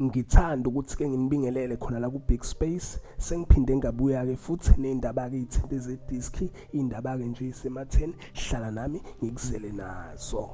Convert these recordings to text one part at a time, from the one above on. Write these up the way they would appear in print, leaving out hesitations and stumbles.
Ngithanda ukuthi ke nginibingelele khona la ku Big Space. Sengiphinde ngabuya ke futhi nezindaba ke ithinte zedisk, indaba ke nje isematheni, hlala nami ngikuzele nazo.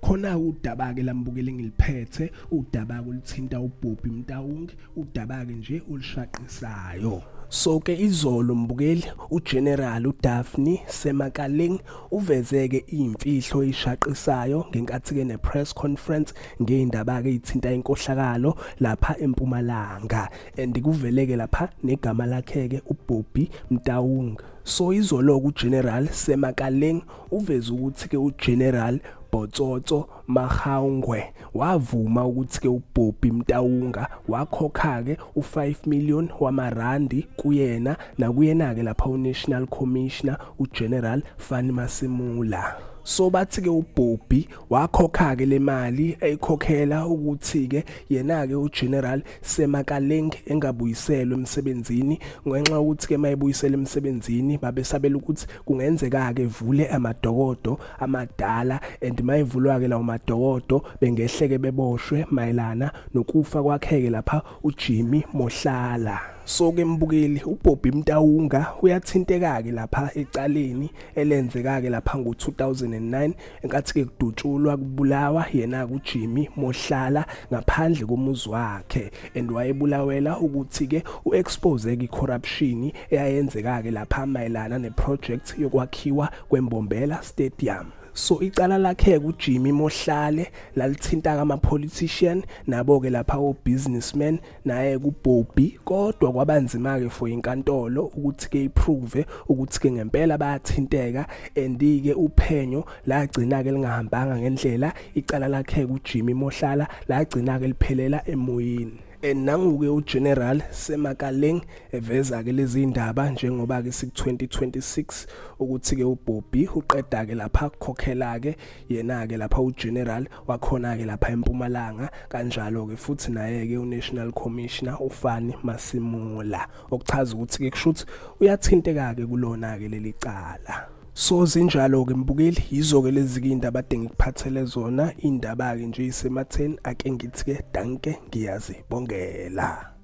Khona udaba ke lambukele ngiliphethe, udaba kulithinta uBobby Mtaung, udaba ke nje ulishaqisayo. So ke izolo mbukeli uGeneral uDaphne Semakaleng uvezeke imfihlo eshaqisayo ngenkathi ke nepress conference ngeindaba ke ithinta inkohlakalo lapha eMpumalanga and kuveleke lapha negama lakhe ke uBobby Mtaung. So izolo uGeneral Semakaleng uveze ukuthi ke uGeneral Botsotso Mahaungwe wavuma ukuthi ke uBobby Mtaunga wakhokha ke u5 million wamarandi kuyena nakuyena ke lapha uNational Commissioner uGeneral Fani Masimula. So bathi ke uBobby wakhokha ke le mali ayikhokhela ukuthi ke yena ke uGeneral Semakaleng engabuyiselwe emsebenzini ngenxa ukuthi ke mayibuyisela emsebenzini babesabela ukuthi kungenzeka ke vule amadokodo amadala and mayivulwa ke lawo madokodo bengehleke beboshwe mayelana nokufa kwakhe ke lapha uJimmy Mohlala. So ke mbukeli uBobby Mtaunga uyathinteka ke lapha ecaleni elenzeka ke lapha ngo2009 enkathi ke kudutshulwa kubulawa yena kuJimmy Mohlala ngaphandle komuzi wakhe and wayebulawela ukuthi ke uexpose ke corruption eyayenzeka ke lapha mayelana neproject yokwakhiwa kweMbombela Stadium. So icala lakhe kuJimmy Mohlale lalithinta kama politician nabo ke lapha o businessman naye kuBobby kodwa kwabanzima ke for inkantolo ukuthi ke iprove ukuthi ke ngempela bayathinteka and ke uphenyo lagcina ke lingahambanga ngendlela icala lakhe kuJimmy Mohlala lagcina ke liphelela emoyeni. Nangu-ke uGeneral Semakaleng eveza ke lezi indaba njengoba ke siku2026 ukuthi ke uBobby uqeda ke lapha ukukhokhela ke yena ke lapha uGeneral wakhona ke lapha eMpumalanga kanjalo ke futhi naye ke uNational Commissioner uFani Masimula okuchaza ukuthi ke kushuthi uyathinteka ke kulona ke leli cala. So zinjalo ke mbukeli yizo ke lezi indaba ade ngikuphathele zona indaba ke nje isematheni ake ngithi ke danke ngiyazibongela.